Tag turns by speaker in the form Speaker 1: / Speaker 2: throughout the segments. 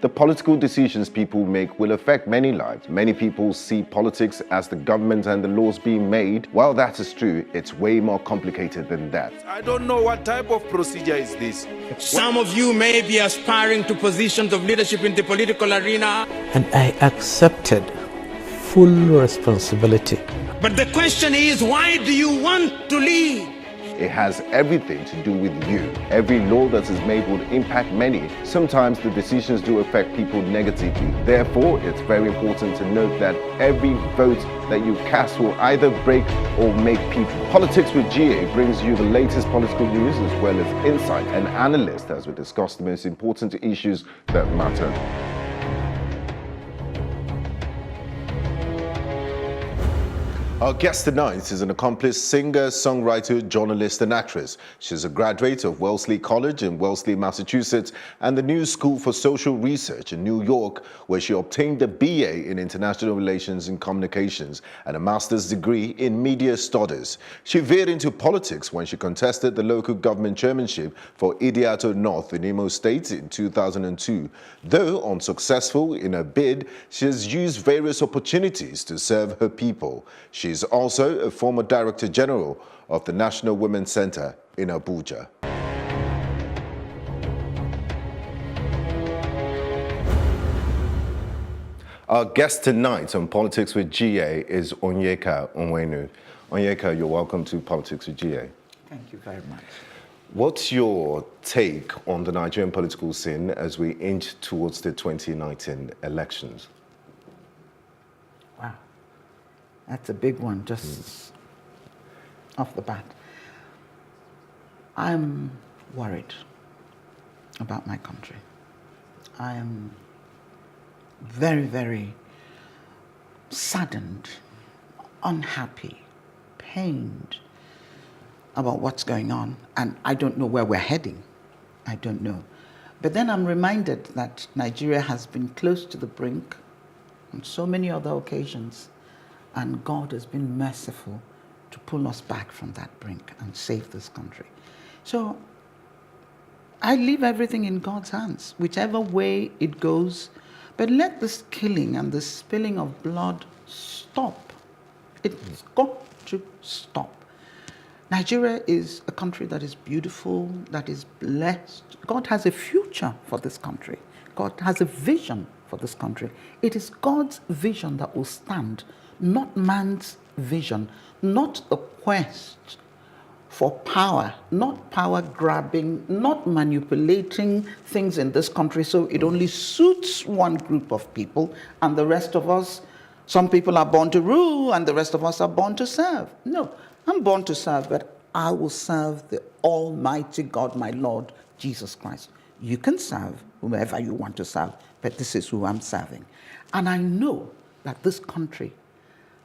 Speaker 1: The political decisions people make will affect many lives. Many people see politics as the government and the laws being made. While that is true, it's way more complicated than that.
Speaker 2: I don't know what type of procedure is this.
Speaker 3: Some of you may be aspiring to positions of leadership in the political arena.
Speaker 4: And I accepted full responsibility.
Speaker 3: But the question is, why do you want to lead?
Speaker 1: It has everything to do with you. Every law that is made will impact many. Sometimes the decisions do affect people negatively. Therefore, it's very important to note that every vote that you cast will either break or make people. Politics with GA brings you the latest political news as well as insight and analysis as we discuss the most important issues that matter. Our guest tonight is an accomplished singer, songwriter, journalist, and actress. She's a graduate of Wellesley College in Wellesley, Massachusetts, and the New School for Social Research in New York, where she obtained a BA in International Relations and Communications and a master's degree in Media Studies. She veered into politics when she contested the local government chairmanship for Idiato North in Imo State in 2002. Though unsuccessful in her bid, she has used various opportunities to serve her people. She is also a former Director General of the National Women's Center in Abuja. Our guest tonight on Politics with GA is Onyeka Onwenu. Onyeka, you're welcome to Politics with GA.
Speaker 5: Thank you very much.
Speaker 1: What's your take on the Nigerian political scene as we inch towards the 2019 elections?
Speaker 5: Wow. That's a big one, just off the bat. I'm worried about my country. I am very, very saddened, unhappy, pained about what's going on. And I don't know where we're heading. I don't know. But then I'm reminded that Nigeria has been close to the brink on so many other occasions. And God has been merciful to pull us back from that brink and save this country. So I leave everything in God's hands, whichever way it goes. But let this killing and the spilling of blood stop. It's got to stop. Nigeria is a country that is beautiful, that is blessed. God has a future for this country. God has a vision for this country. It is God's vision that will stand, not man's vision, not the quest for power, not power grabbing, not manipulating things in this country so it only suits one group of people and the rest of us, some people are born to rule and the rest of us are born to serve. No, I'm born to serve, but I will serve the Almighty God, my Lord, Jesus Christ. You can serve whomever you want to serve, but this is who I'm serving. And I know that this country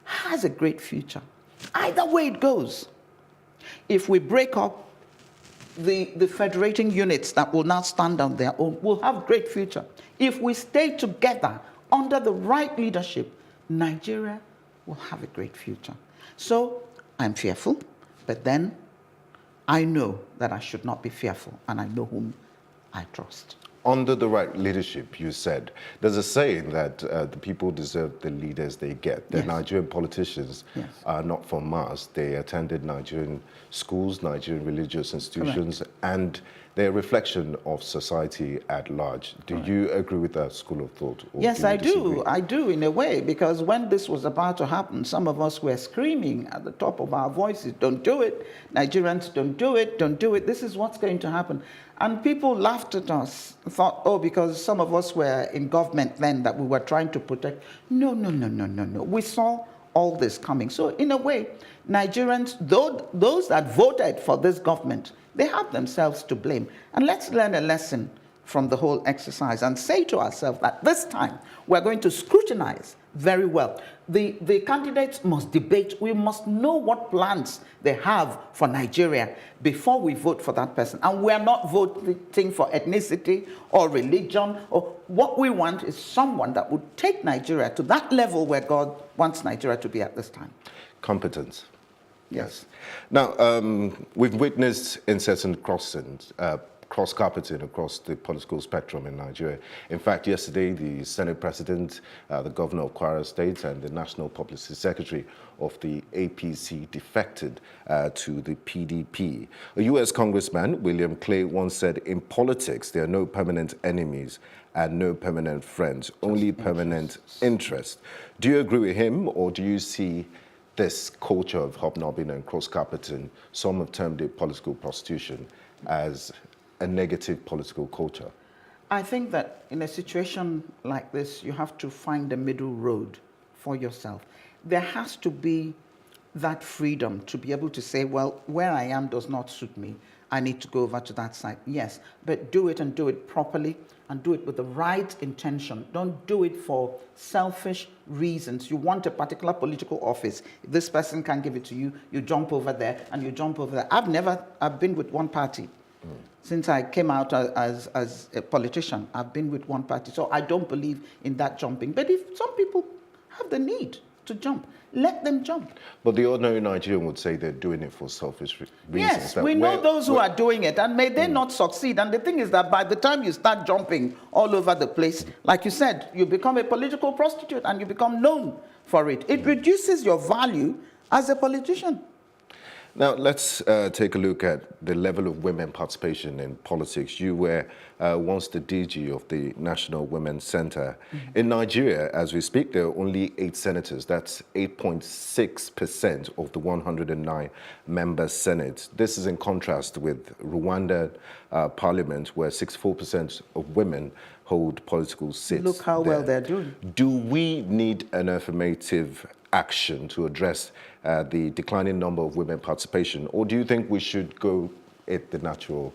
Speaker 5: has a great future. Either way it goes. If we break up the federating units that will now stand on their own, we'll have a great future. If we stay together under the right leadership, Nigeria will have a great future. So I'm fearful, but then I know that I should not be fearful, and I know whom I trust.
Speaker 1: Under the right leadership, you said. There's a saying that the people deserve the leaders they get. The Nigerian politicians are not from Mars. They attended Nigerian schools, Nigerian religious institutions, and they're a reflection of society at large. Do you agree with that school of thought?
Speaker 5: Yes, I do. I do, in a way, because when this was about to happen, some of us were screaming at the top of our voices, don't do it. Nigerians, don't do it, don't do it. This is what's going to happen. And people laughed at us, thought, oh, because some of us were in government then that we were trying to protect. No. We saw all this coming. So in a way, Nigerians, those that voted for this government, they have themselves to blame. And let's learn a lesson from the whole exercise and say to ourselves that this time we're going to scrutinize very well. The candidates must debate. We must know what plans they have for Nigeria before we vote for that person. And we're not voting for ethnicity or religion. Or what we want is someone that would take Nigeria to that level where God wants Nigeria to be at this time.
Speaker 1: Competence.
Speaker 5: Yes.
Speaker 1: Now, we've witnessed incessant cross-carpeting across the political spectrum in Nigeria. In fact, yesterday, the Senate President, the Governor of Kwara State, and the National Publicity Secretary of the APC defected to the PDP. A U.S. Congressman, William Clay, once said, in politics, there are no permanent enemies and no permanent friends, only permanent interest. Do you agree with him, or do you see this culture of hobnobbing and cross-carpeting, some have termed it political prostitution, as a negative political culture?
Speaker 5: I think that in a situation like this, you have to find a middle road for yourself. There has to be that freedom to be able to say, well, where I am does not suit me. I need to go over to that side. Yes, but do it and do it properly and do it with the right intention. Don't do it for selfish reasons. You want a particular political office. If this person can't give it to you, you jump over there and you jump over there. I've been with one party. Since I came out as a politician, I've been with one party. So I don't believe in that jumping. But if some people have the need to jump, let them jump.
Speaker 1: But the ordinary Nigerian would say they're doing it for selfish reasons.
Speaker 5: Yes, we know those who are doing it, and may they not succeed. And the thing is that by the time you start jumping all over the place, like you said, you become a political prostitute and you become known for it. It reduces your value as a politician.
Speaker 1: Now, let's take a look at the level of women participation in politics. You were once the DG of the National Women's Center. In Nigeria, as we speak, there are only 8 senators. That's 8.6% of the 109-member Senate. This is in contrast with Rwanda parliament, where 64% of women hold political seats.
Speaker 5: Look how well they're doing.
Speaker 1: Do we need an affirmative action to address the declining number of women participation, or do you think we should go it the natural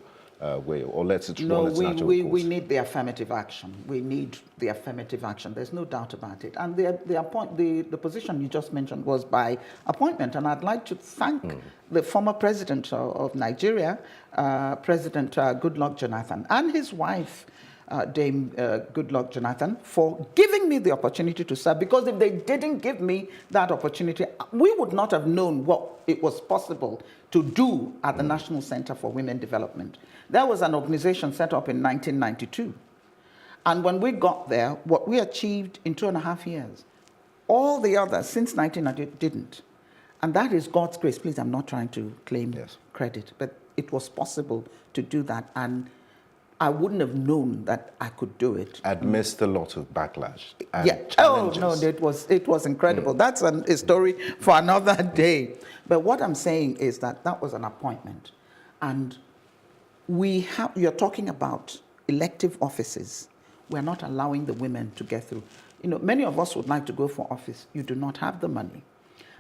Speaker 1: way, or let it run its natural course?
Speaker 5: We need the affirmative action. We need the affirmative action. There's no doubt about it. And the position you just mentioned was by appointment, and I'd like to thank the former president of Nigeria, President Goodluck Jonathan, and his wife, Dame Goodluck Jonathan, for giving me the opportunity to serve, because if they didn't give me that opportunity, we would not have known what it was possible to do at the National Center for Women Development. There was an organization set up in 1992. And when we got there, what we achieved in 2.5 years, all the others since 1990 didn't. And that is God's grace. Please, I'm not trying to claim credit, but it was possible to do that. And I wouldn't have known that I could do it.
Speaker 1: Amidst a lot of backlash and
Speaker 5: challenges.
Speaker 1: challenges.
Speaker 5: Oh, no, it was incredible. That's a story for another day. But what I'm saying is that was an appointment. And you're talking about elective offices. We're not allowing the women to get through. You know, many of us would like to go for office. You do not have the money.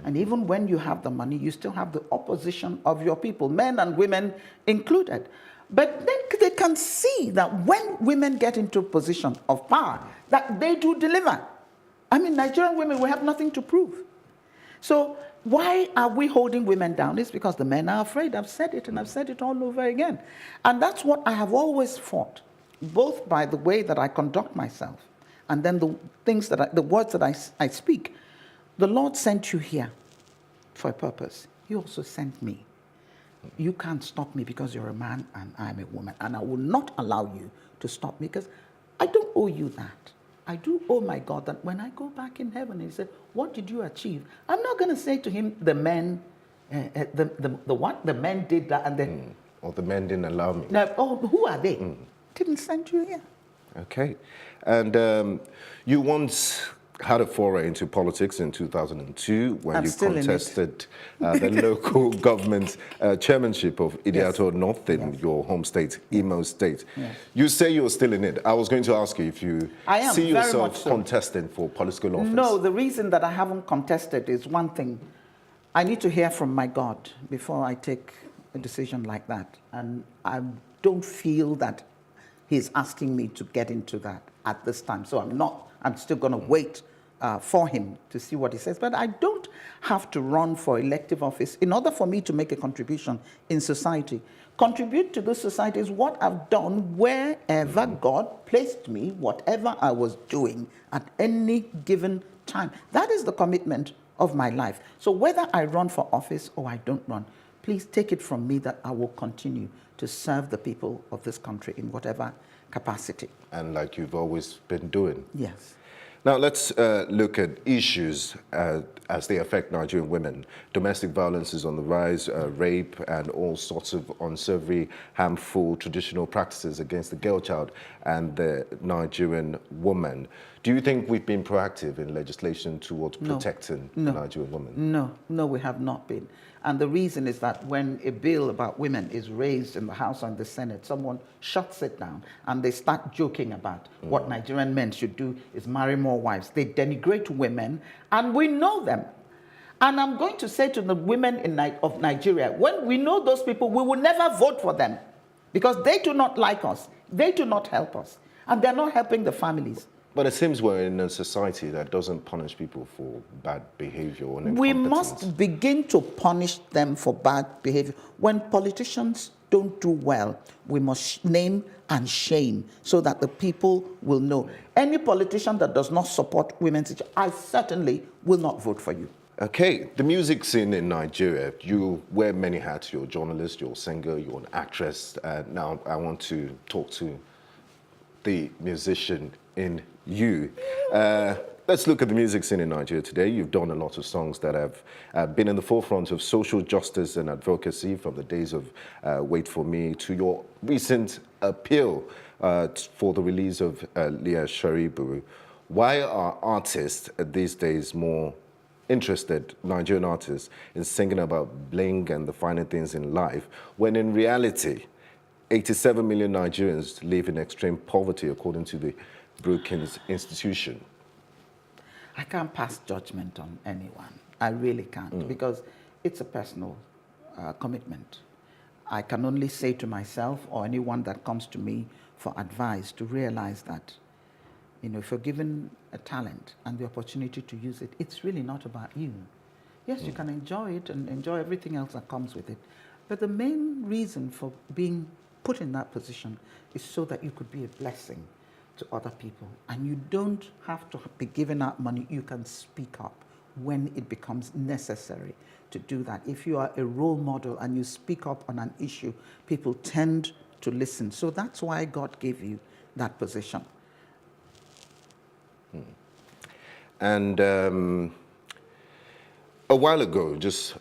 Speaker 5: And even when you have the money, you still have the opposition of your people, men and women included. But then they can see that when women get into a position of power, that they do deliver. I mean, Nigerian women, we have nothing to prove. So why are we holding women down? It's because the men are afraid. I've said it, and I've said it all over again. And that's what I have always fought, both by the way that I conduct myself and then the words that I speak. The Lord sent you here for a purpose. He also sent me. You can't stop me because you're a man and I'm a woman. And I will not allow you to stop me, because I don't owe you that. I do owe my God that when I go back in heaven, he said, what did you achieve? I'm not going to say to him, the men, the men did that and then...
Speaker 1: Or the men didn't allow me.
Speaker 5: No, who are they? Didn't send you here.
Speaker 1: Okay. And you once had a foray into politics in 2002 when you contested the local government chairmanship of Idiato North in your home state, Imo State. Yes. You say you're still in it. I was going to ask you if you see yourself contesting for political office.
Speaker 5: No, the reason that I haven't contested is one thing. I need to hear from my God before I take a decision like that. And I don't feel that he's asking me to get into that at this time. So I'm still going to wait for him to see what he says. But I don't have to run for elective office in order for me to make a contribution in society. Contribute to this society is what I've done wherever God placed me, whatever I was doing at any given time. That is the commitment of my life. So whether I run for office or I don't run, please take it from me that I will continue to serve the people of this country in whatever capacity.
Speaker 1: And like you've always been doing.
Speaker 5: Yes.
Speaker 1: Now let's look at issues as they affect Nigerian women. Domestic violence is on the rise, rape and all sorts of unsavory, harmful traditional practices against the girl child and the Nigerian woman. Do you think we've been proactive in legislation towards protecting the Nigerian woman?
Speaker 5: No, we have not been. And the reason is that when a bill about women is raised in the House and the Senate, someone shuts it down and they start joking about what Nigerian men should do is marry more wives. They denigrate women, and we know them. And I'm going to say to the women of Nigeria, when we know those people, we will never vote for them because they do not like us. They do not help us. And they're not helping the families.
Speaker 1: But it seems we're in a society that doesn't punish people for bad behavior or incompetence.
Speaker 5: We must begin to punish them for bad behavior. When politicians don't do well, we must name and shame so that the people will know. Any politician that does not support women's issues, I certainly will not vote for you.
Speaker 1: Okay, the music scene in Nigeria, you wear many hats. You're a journalist, you're a singer, you're an actress. Now I want to talk to the musician in you. Let's look at the music scene in Nigeria today. You've done a lot of songs that have been in the forefront of social justice and advocacy, from the days of Wait For Me to your recent appeal for the release of Leah Sharibu. Why are artists these days more interested, Nigerian artists, in singing about bling and the finer things in life, when in reality, 87 million Nigerians live in extreme poverty, according to the Brookings Institution?
Speaker 5: I can't pass judgment on anyone. I really can't, because it's a personal commitment. I can only say to myself or anyone that comes to me for advice to realize that, if you're given a talent and the opportunity to use it, it's really not about you. Yes, you can enjoy it and enjoy everything else that comes with it. But the main reason for being put in that position is so that you could be a blessing to other people. And you don't have to be giving out money. You can speak up when it becomes necessary to do that. If you are a role model and you speak up on an issue, people tend to listen. So that's why God gave you that position.
Speaker 1: And a while ago, just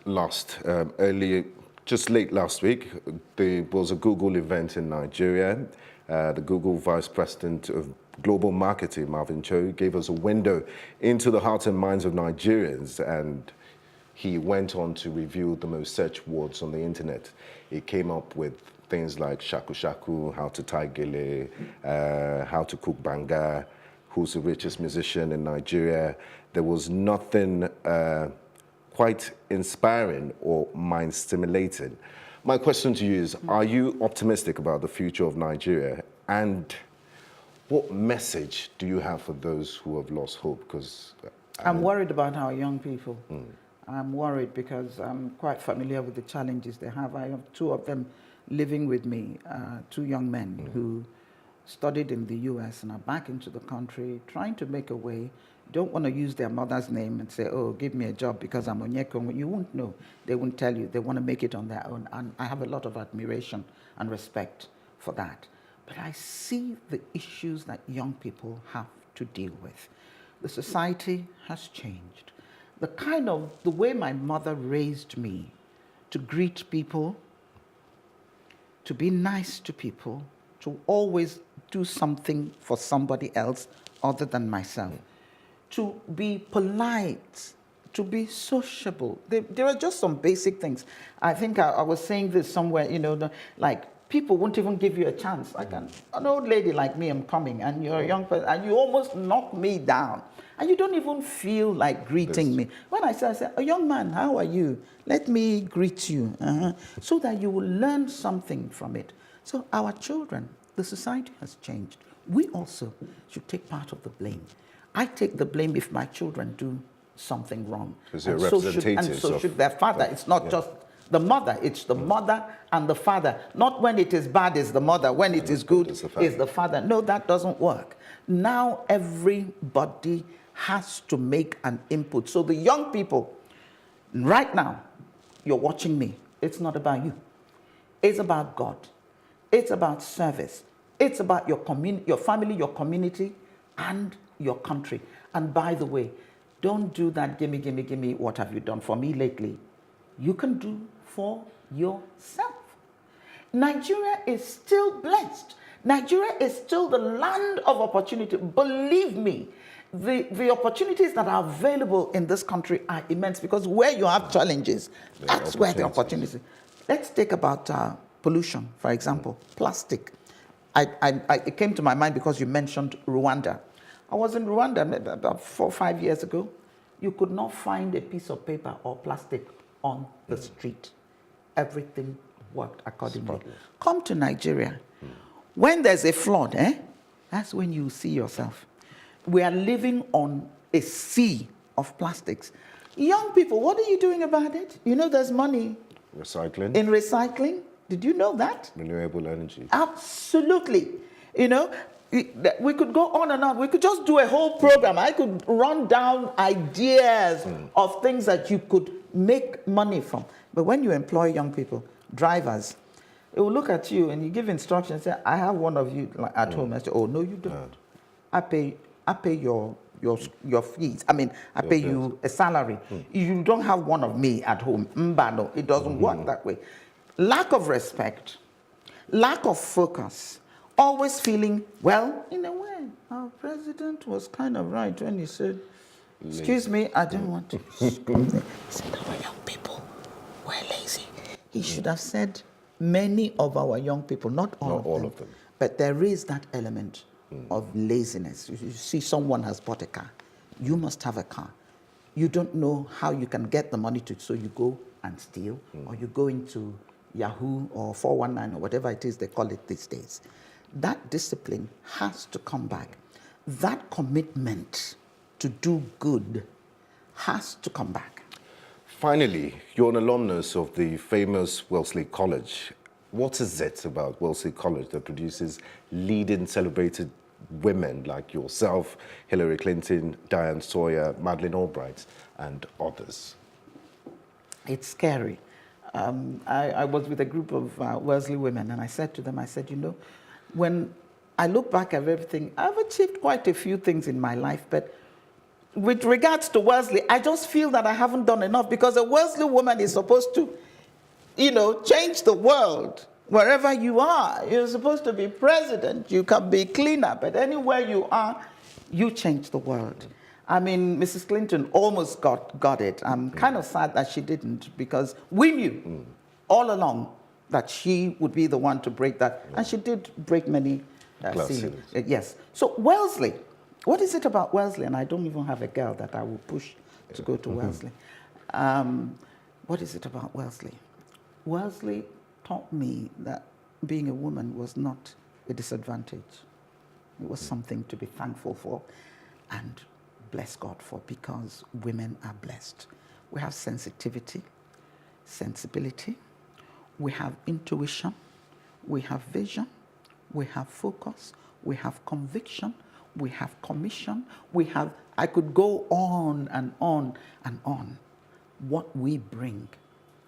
Speaker 1: late last week, there was a Google event in Nigeria. The Google Vice President of Global Marketing, Marvin Cho, gave us a window into the hearts and minds of Nigerians, and he went on to review the most searched words on the internet. He came up with things like shaku shaku, how to tie gele, how to cook banga, who's the richest musician in Nigeria. There was nothing quite inspiring or mind-stimulating. My question to you is, are you optimistic about the future of Nigeria? And what message do you have for those who have lost hope? Because
Speaker 5: I'm worried about our young people. I'm worried because I'm quite familiar with the challenges they have. I have two of them living with me, two young men who studied in the US and are back into the country, trying to make a way. Don't want to use their mother's name and say, oh, give me a job because I'm Onyeka Onwenu. You won't know. They won't tell you. They want to make it on their own. And I have a lot of admiration and respect for that. But I see the issues that young people have to deal with. The society has changed. The way my mother raised me to greet people, to be nice to people, to always do something for somebody else other than myself, to be polite, to be sociable. There are just some basic things. I think I was saying this somewhere, like people won't even give you a chance. Like an old lady like me, I'm coming, and you're a young person, and you almost knock me down, and you don't even feel like greeting me. When I say, a young man, how are you? Let me greet you, so that you will learn something from it. So our children, the society has changed. We also should take part of the blame. I take the blame if my children do something wrong.
Speaker 1: Because they're representatives.
Speaker 5: And so should their father. It's not just the mother. It's the mother and the father. Not when it is bad is the mother. When it is good is the father. No, that doesn't work. Now everybody has to make an input. So the young people, right now, you're watching me. It's not about you. It's about God. It's about service. It's about your family, your community, and your country. And by the way, don't do that gimme, gimme, gimme, what have you done for me lately? You can do for yourself. Nigeria is still blessed. Nigeria is still the land of opportunity. Believe me, the opportunities that are available in this country are immense, because where you have challenges, that's where the opportunity. Let's take about pollution, for example, plastic. It came to my mind because you mentioned Rwanda. I was in Rwanda about 4 or 5 years ago. You could not find a piece of paper or plastic on the street. Everything worked accordingly. Come to Nigeria. When there's a flood, that's when you see yourself. We are living on a sea of plastics. Young people, what are you doing about it? You know there's money
Speaker 1: Recycling.
Speaker 5: in recycling. Did you know that?
Speaker 1: Renewable energy.
Speaker 5: Absolutely. You know, we could go on and on. We could just do a whole program. I could run down ideas of things that you could make money from. But when you employ young people, drivers, they will look at you and you give instructions. Say, I have one of you at home. I say, oh, no, you don't. I pay your fees. I mean, I pay you a salary. You don't have one of me at home. No, it doesn't work that way. Lack of respect, lack of focus, always feeling, well, in a way, our president was kind of right when he said, excuse me, I don't want to. He said our young people were lazy. He should have said many of our young people, not all of them. But there is that element of laziness. You see someone has bought a car. You must have a car. You don't know how you can get the money so you go and steal, or you go into Yahoo or 419 or whatever it is they call it these days. That discipline has to come back. That commitment to do good has to come back.
Speaker 1: Finally, you're an alumnus of the famous Wellesley College. What is it about Wellesley College that produces leading celebrated women like yourself, Hillary Clinton, Diane Sawyer, Madeleine Albright, and others?
Speaker 5: It's scary. I was with a group of Wellesley women, and I said to them, I said, you know, when I look back at everything, I've achieved quite a few things in my life, but with regards to Wellesley, I just feel that I haven't done enough, because a Wellesley woman is supposed to, you know, change the world. Wherever you are, you're supposed to be president, you can be cleaner, but anywhere you are, you change the world. I mean, Mrs. Clinton almost got it. I'm kind of sad that she didn't, because we knew all along that she would be the one to break that. And she did break many ceilings. Yes. So Wellesley, what is it about Wellesley? And I don't even have a girl that I will push to go to Wellesley. What is it about Wellesley? Wellesley taught me that being a woman was not a disadvantage. It was something to be thankful for and bless God for, because women are blessed. We have sensitivity, sensibility, we have intuition, we have vision, we have focus, we have conviction, we have commission, we have, I could go on and on and on, what we bring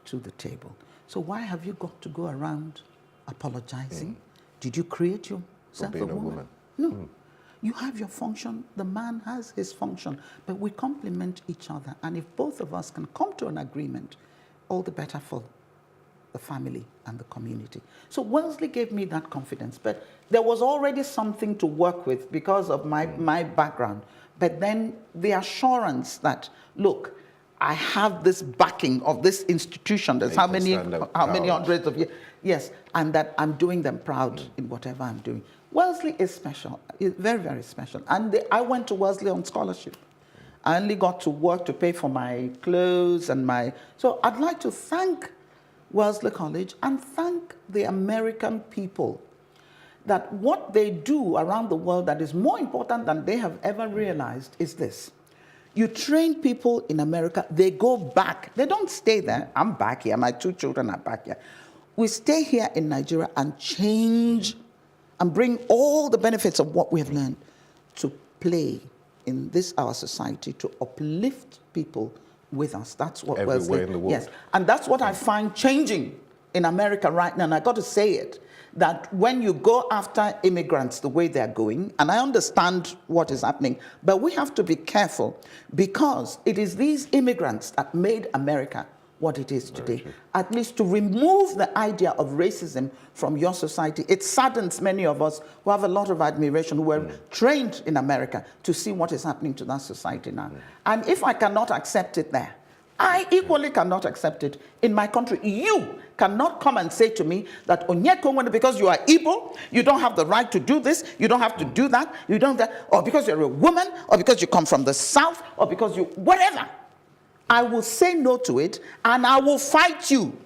Speaker 5: to the table. So why have you got to go around apologizing? Did you create yourself a woman? No. You have your function, the man has his function, but we complement each other. And if both of us can come to an agreement, all the better for the family and the community. So Wellesley gave me that confidence, but there was already something to work with because of my background. But then the assurance that, look, I have this backing of this institution. There's how many hundreds of years. Yes, and that I'm doing them proud in whatever I'm doing. Wellesley is special, very, very special. And I went to Wellesley on scholarship. I only got to work to pay for my clothes and my... So I'd like to thank Wellesley College and thank the American people that what they do around the world that is more important than they have ever realized is this. You train people in America, they go back. They don't stay there. I'm back here. My 2 children are back here. We stay here in Nigeria and change and bring all the benefits of what we have learned to play in this, our society, to uplift people with us. That's what
Speaker 1: Everywhere
Speaker 5: Wellesley,
Speaker 1: in the world.
Speaker 5: yes, and that's what I find changing in America right now. And I got to say it, that when you go after immigrants the way they're going, and I understand what is happening, but we have to be careful, because it is these immigrants that made America what it is today. At least to remove the idea of racism from your society. It saddens many of us who have a lot of admiration, who were trained in America, to see what is happening to that society now. And if I cannot accept it there, I equally cannot accept it in my country. You cannot come and say to me that Onyeka Onwenu, because you are Igbo, you don't have the right to do this, you don't have to do that, you don't that, or because you're a woman, or because you come from the South, or because you, whatever. I will say no to it, and I will fight you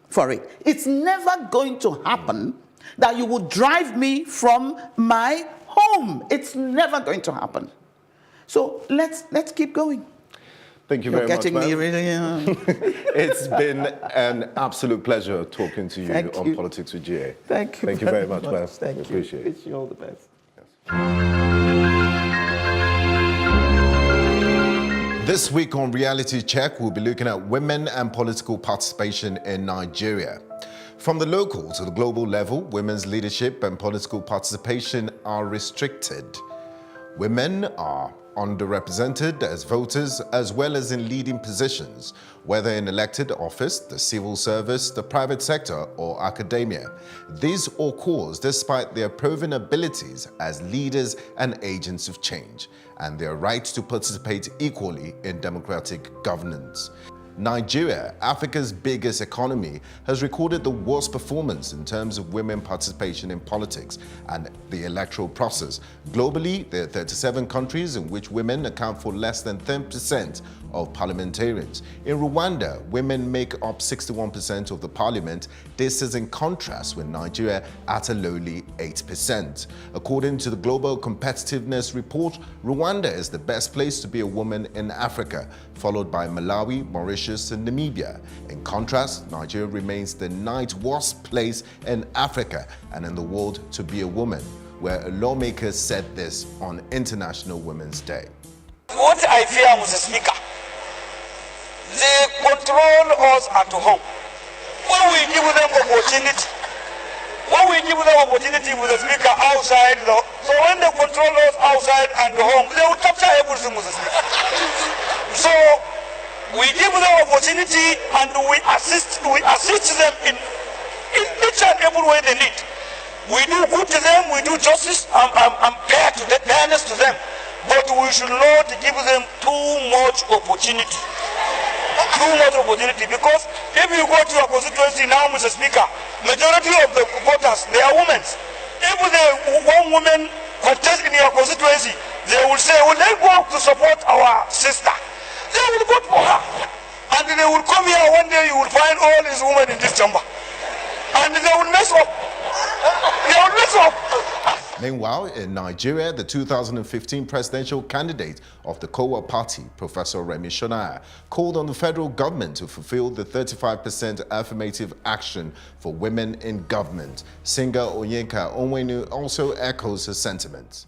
Speaker 5: for it. It's never going to happen that you will drive me from my home. It's never going to happen. So let's keep going.
Speaker 1: Thank you
Speaker 5: You're
Speaker 1: very much,
Speaker 5: getting me
Speaker 1: ma'am.
Speaker 5: really...
Speaker 1: It's been an absolute pleasure talking to you
Speaker 5: Thank
Speaker 1: on
Speaker 5: you.
Speaker 1: Politics with GA.
Speaker 5: Thank you.
Speaker 1: Thank you very much, ma'am.
Speaker 5: Thank you.
Speaker 1: Appreciate it.
Speaker 5: Wish you all the best.
Speaker 1: This week on Reality Check, we'll be looking at women and political participation in Nigeria. From the local to the global level, women's leadership and political participation are restricted. Women are underrepresented as voters as well as in leading positions, whether in elected office, the civil service, the private sector, or academia. These all cause despite their proven abilities as leaders and agents of change, and their right to participate equally in democratic governance. Nigeria, Africa's biggest economy, has recorded the worst performance in terms of women participation in politics and the electoral process. Globally, there are 37 countries in which women account for less than 10% of parliamentarians. In Rwanda, women make up 61% of the parliament. This is in contrast with Nigeria at a lowly 8%. According to the Global Competitiveness Report, Rwanda is the best place to be a woman in Africa, followed by Malawi, Mauritius, and Namibia. In contrast, Nigeria remains the 9th worst place in Africa and in the world to be a woman, where a lawmaker said this on International Women's Day.
Speaker 6: What I fear, Mr. Speaker, they control us at home. When we give them opportunity, Mr. Speaker, outside, so when they control us outside and home, they will capture everything, Mr. Speaker. So we give them opportunity and we assist them in each and every way they need. We do good to them, we do justice, I'm fairness to them. But we should not give them too much opportunity. Because if you go to your constituency now, Mr. Speaker, majority of the voters, they are women. If one woman contests in your constituency, they will say, well, let's go to support our sister. They will vote for her. And they will come here one day, you will find all these women in this chamber. And they will mess up.
Speaker 1: Meanwhile, in Nigeria, the 2015 presidential candidate of the Kowa party, Professor Remi Shonaya, called on the federal government to fulfill the 35% affirmative action for women in government. Singer Onyeka Onwenu also echoes her sentiments.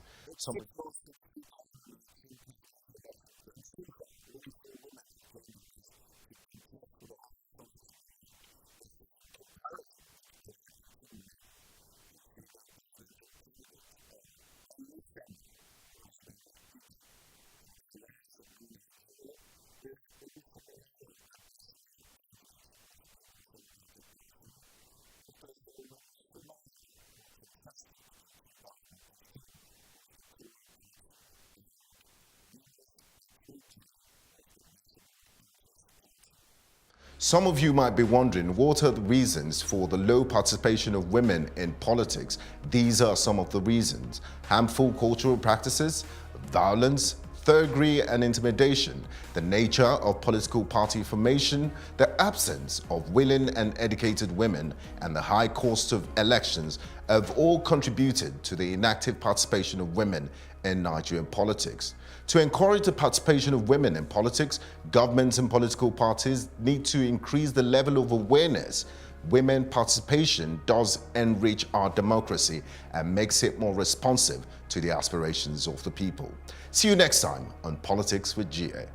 Speaker 1: Some of you might be wondering, what are the reasons for the low participation of women in politics? These are some of the reasons: harmful cultural practices, violence, thuggery and intimidation, the nature of political party formation, the absence of willing and educated women, and the high cost of elections have all contributed to the inactive participation of women in Nigerian politics. To encourage the participation of women in politics, governments and political parties need to increase the level of awareness. Women participation does enrich our democracy and makes it more responsive to the aspirations of the people. See you next time on Politics with GA.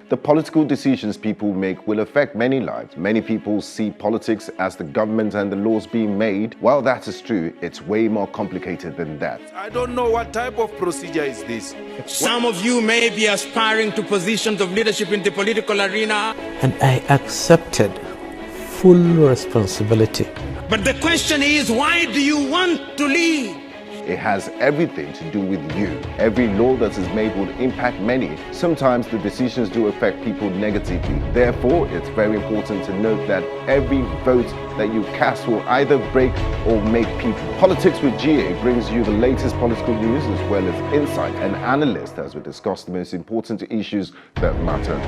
Speaker 1: The political decisions people make will affect many lives. Many people see politics as the government and the laws being made. While that is true, it's way more complicated than that.
Speaker 2: I don't know what type of procedure is this.
Speaker 3: Some of you may be aspiring to positions of leadership in the political arena.
Speaker 4: And I accepted full responsibility.
Speaker 3: But the question is, why do you want to lead?
Speaker 1: It has everything to do with you. Every law that is made will impact many. Sometimes the decisions do affect people negatively. Therefore, it's very important to note that every vote that you cast will either break or make people. Politics with GA brings you the latest political news as well as insight and analysis as we discuss the most important issues that matter.